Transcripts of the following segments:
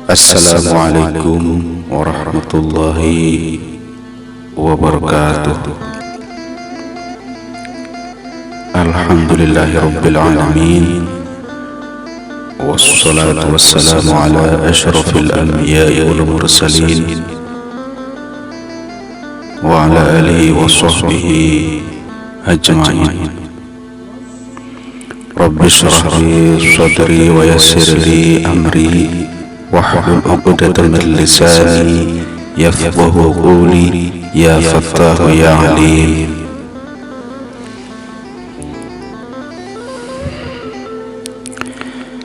Assalamualaikum warahmatullahi wabarakatuh. Alhamdulillahi rabbil alamin, wassalatu wassalamu ala ashrafil anbiya'i wal mursalin wa ala alihi wa sahbihi ajma'in. Rabbi shrah li sadri wa yassir li amri wahlul 'uqdatam min lisani yafqahu qawli ya fattahu ya alim.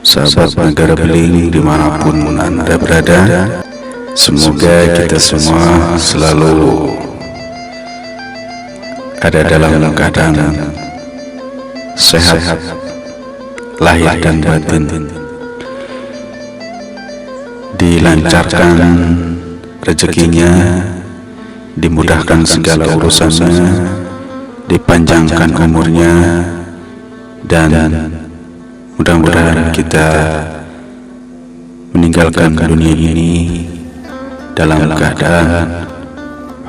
Sahabat Negara Beling dimanapun Anda berada, semoga kita semua selalu ada dalam keadaan sehat lahir dan batin, dilancarkan rezekinya, dimudahkan segala urusannya, dipanjangkan umurnya, dan mudah-mudahan kita meninggalkan dunia ini dalam keadaan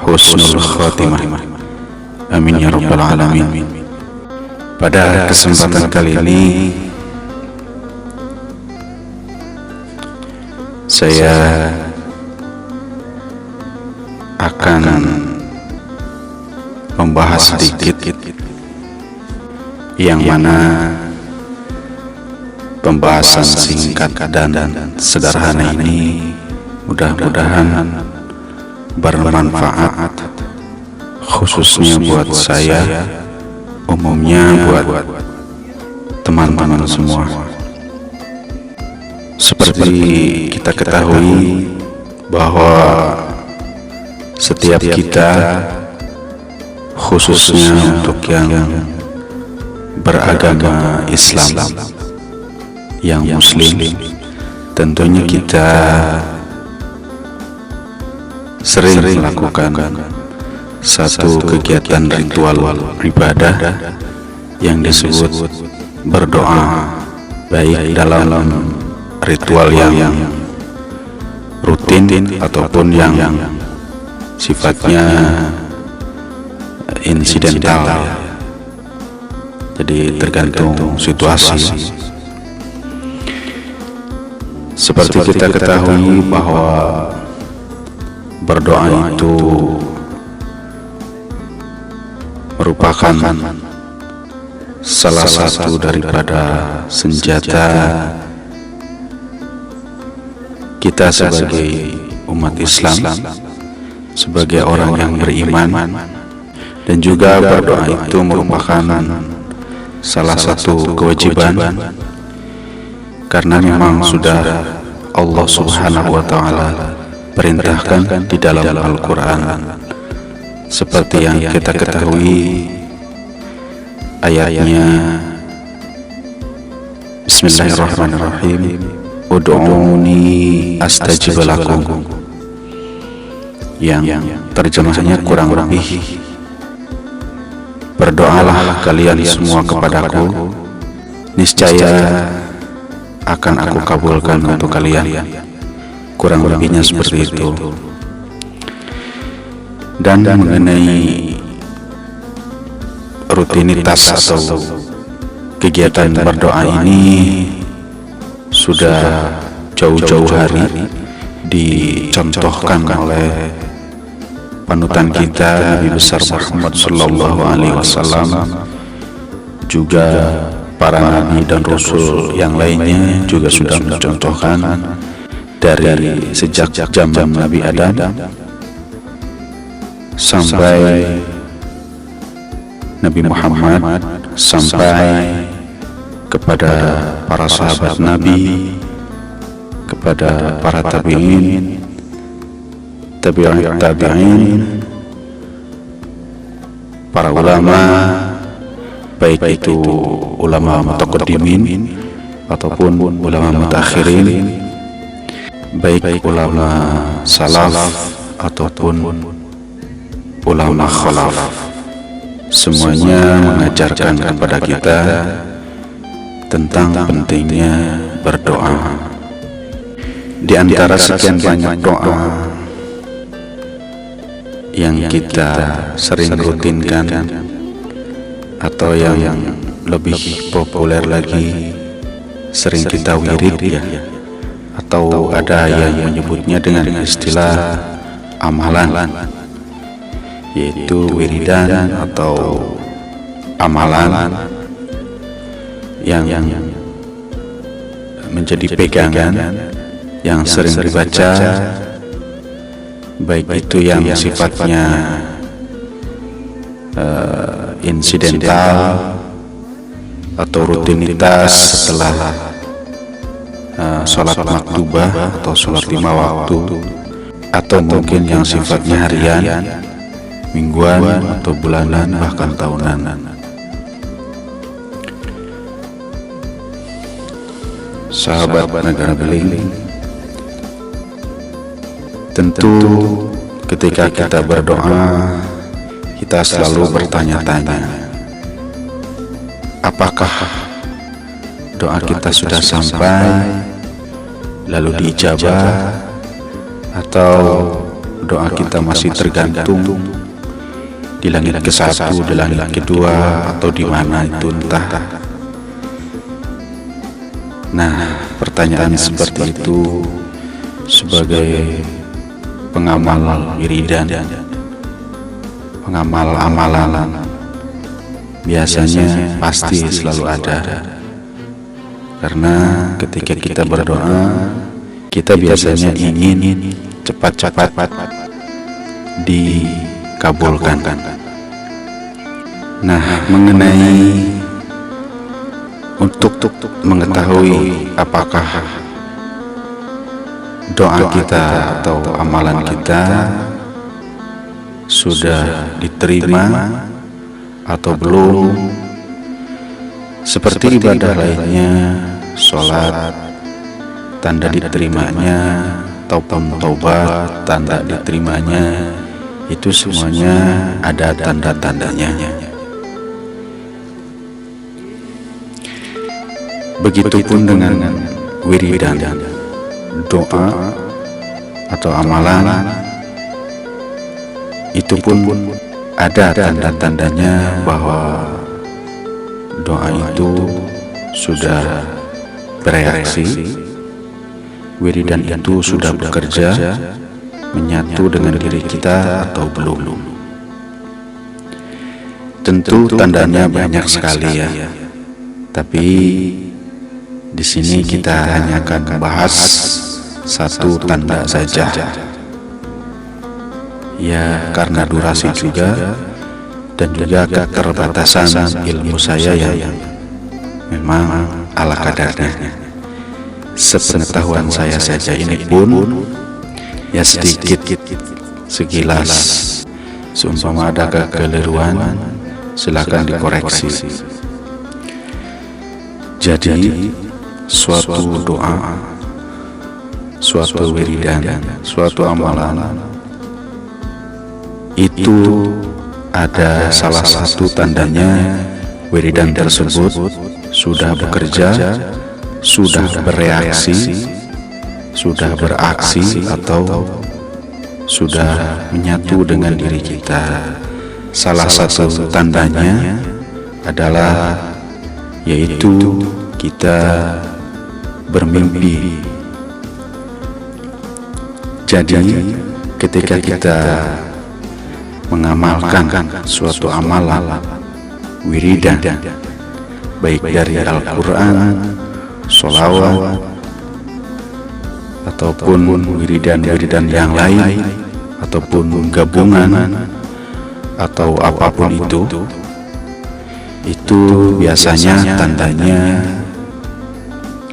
husnul khatimah. Amin ya rabbal alamin. Pada kesempatan kali ini saya akan membahas sedikit yang mana pembahasan singkat dan sederhana ini mudah-mudahan bermanfaat, khususnya buat saya, umumnya buat teman-teman semua. Seperti kita ketahui bahwa setiap kita, khususnya untuk yang beragama Islam, yang Muslim, tentunya kita sering melakukan satu kegiatan ritual ibadah yang disebut berdoa, baik dalam ritual yang rutin ataupun yang sifatnya insidental. Jadi tergantung situasi. Seperti kita ketahui bahwa berdoa itu merupakan salah satu daripada senjata kita sebagai umat Islam, sebagai orang yang beriman, dan juga berdoa itu merupakan salah satu kewajiban, karena memang sudah Allah Subhanahu wa Ta'ala perintahkan di dalam Al-Quran. Seperti yang kita ketahui ayatnya, Bismillahirrahmanirrahim, Ud'uni astajib lakum, yang terjemahnya kurang lebih, berdoalah kalian semua kepadaku, niscaya akan aku kabulkan untuk kalian. Kurang lebihnya seperti itu. Dan mengenai rutinitas atau kegiatan berdoa ini sudah jauh-jauh hari dicontohkan oleh panutan kita Nabi besar Muhammad sallallahu alaihi wasallam, juga para nabi dan rasul yang lainnya juga sudah mencontohkan dari sejak zaman Nabi Adam sampai Nabi Muhammad, sampai kepada para sahabat Nabi, kepada para tabi'in, tabi'in, para ulama, baik itu ulama mutaqaddimin ataupun ulama mutakhirin, baik ulama salaf ataupun ulama khalaf. Semuanya mengajarkan kepada kita tentang pentingnya berdoa. Di antara sekian banyak doa yang kita sering rutinkan atau yang lebih populer lagi sering kita wirid ya, atau ada yang menyebutnya dengan istilah amalan, yaitu wiridan atau amalan yang menjadi pegangan yang sering dibaca, baik itu yang sifatnya insidental atau rutinitas setelah sholat maktubah atau sholat 5 waktu, atau mungkin yang sifatnya harian, mingguan, atau bulanan, bahkan tahunan. Sahabat Negara Beling, tentu ketika kita berdoa, kita selalu bertanya-tanya, apakah doa kita sudah sampai lalu diijabah, atau doa kita masih tergantung di langit ke-1, di langit ke-2, atau di mana itu entah. Nah, pertanyaan seperti itu sebagai pengamal wiridan, pengamal amalan, biasanya pasti selalu ada. Karena ketika kita berdoa, kita biasanya ingin cepat-cepat dikabulkan. Nah, mengenai untuk mengetahui apakah doa kita atau amalan kita sudah diterima atau belum, seperti ibadah lainnya, sholat, tanda diterimanya, ataupun taubat, tanda diterimanya, itu semuanya ada tanda-tandanya. Begitupun dengan wiridan, doa atau amalan, itu pun ada tanda-tandanya bahwa doa itu sudah bereaksi, wiridan itu sudah bekerja, menyatu dengan diri kita atau belum. Tentu tandanya banyak sekali ya, tapi di sini kita hanya akan membahas satu tanda saja. Ya, karena durasi juga dan juga keterbatasan ilmu saya yang memang ala kadarnya. Sepengetahuan saya saja ini pun ya sedikit, sekilas. Seumpama ada kekeliruan, silakan dikoreksi. Jadi suatu doa, suatu wiridan, suatu amalan, itu ada salah satu tandanya wiridan tersebut sudah bekerja, sudah bereaksi, sudah beraksi, atau sudah menyatu dengan diri kita. Salah satu tandanya adalah yaitu kita bermimpi. Jadi ketika kita mengamalkan suatu amalan wiridan, baik dari Al-Quran, sholawat, ataupun wiridan-wiridan yang lain, ataupun gabungan, atau apapun itu biasanya tandanya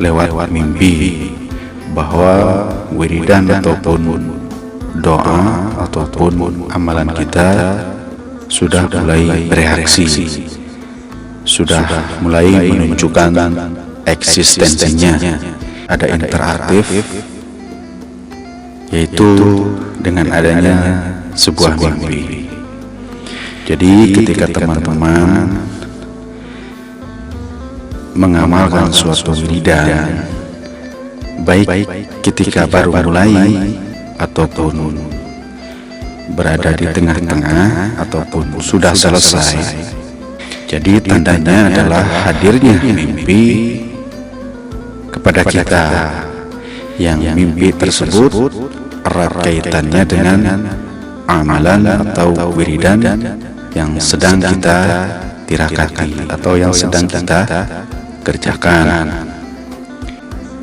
lewat mimpi bahwa wiridan ataupun doa ataupun amalan kita sudah mulai bereaksi, sudah mulai menunjukkan eksistensinya, ada interaktif, yaitu dengan adanya sebuah mimpi. Jadi ketika teman-teman mengamalkan suatu wiridan, baik ketika baru mulai ataupun berada di tengah-tengah ataupun sudah selesai. Jadi tandanya adalah hadirnya mimpi kepada kita, yang mimpi tersebut erat kaitannya dengan amalan atau wiridan yang sedang kita tirakati atau yang sedang kita kerjakan.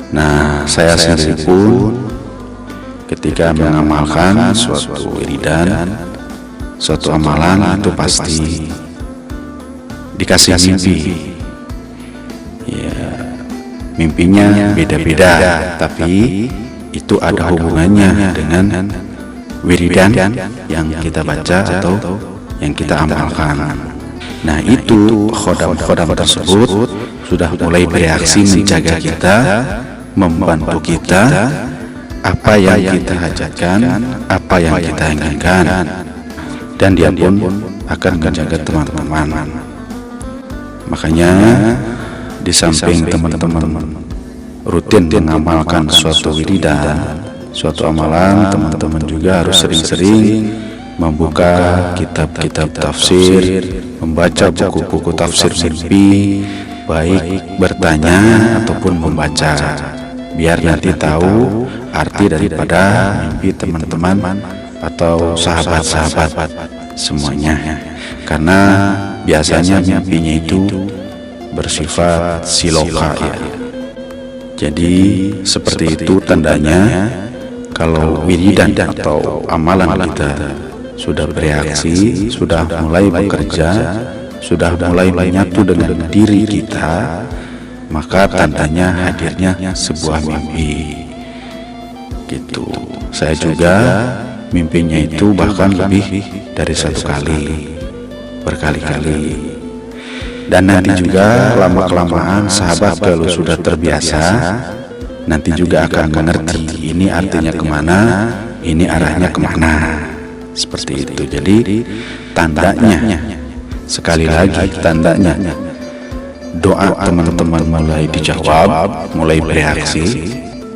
Nah, saya sendiri pun ketika mengamalkan suatu wiridan, suatu amalan, itu pasti dikasih mimpi. Ya, mimpinya beda-beda, tapi itu ada hubungannya dengan wiridan yang kita baca atau yang kita amalkan. Nah, itu khodam-khodam tersebut sudah mulai bereaksi menjaga kita, membantu kita, apa yang kita hajatkan, apa yang kita inginkan, dan dia pun akan menjaga teman-teman. Makanya di samping teman-teman rutin mengamalkan suatu wiridan, suatu amalan, teman-teman juga harus sering-sering membuka kitab-kitab tafsir, membaca buku-buku tafsir mimpi, baik bertanya ataupun membaca, biar nanti tahu arti daripada mimpi teman-teman atau sahabat-sahabat semuanya. Karena biasanya mimpinya itu bersifat siloka, ya. Jadi seperti itu tandanya kalau wiridan atau amalan kita sudah bereaksi, sudah mulai bekerja, sudah mulai menyatu dengan diri kita, maka tandanya hadirnya sebuah mimpi. Gitu. Saya juga mimpinya itu bahkan lebih dari satu kali, berkali-kali. Dan nanti juga lama-kelamaan sahabat kalau sudah terbiasa, nanti juga akan mengerti ini artinya kemana, ini arahnya kemana. Seperti itu. Jadi tandanya, sekali lagi tandanya, doa teman-teman mulai dijawab, mulai bereaksi,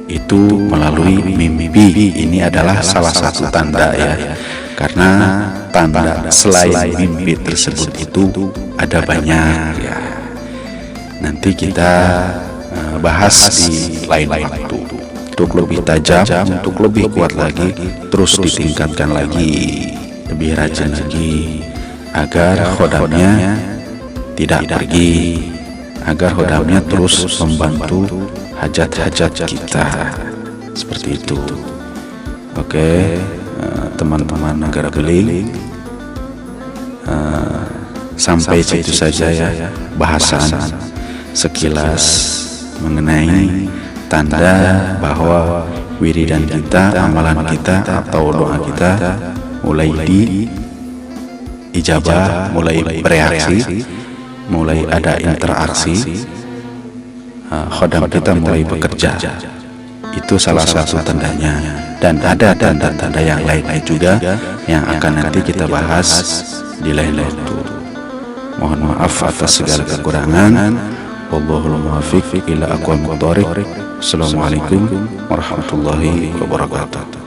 itu melalui mimpi. Ini adalah salah satu tanda, ya. Karena tanda selain mimpi tersebut itu ada banyak, ya. Nanti kita bahas di lain waktu untuk lebih tajam, untuk lebih kuat lagi, terus ditingkatkan lagi, lebih rajin lagi, agar khodamnya tidak pergi, agar khodamnya terus membantu hajat-hajat kita. Seperti itu. Oke, teman-teman negara beling, sampai situ saja ya bahasan sekilas mengenai tanda bahwa wiridan kita, amalan kita atau doa kita mulai diijabah, mulai bereaksi, mulai ada interaksi, khodam kita mulai bekerja. Itu salah satu tandanya. Dan ada tanda-tanda yang lainnya juga yang akan nanti kita bahas di lain waktu. Mohon maaf atas segala kekurangan. Wallahul muwaffiq ila aqwamit thoriq. Assalamualaikum warahmatullahi wabarakatuh.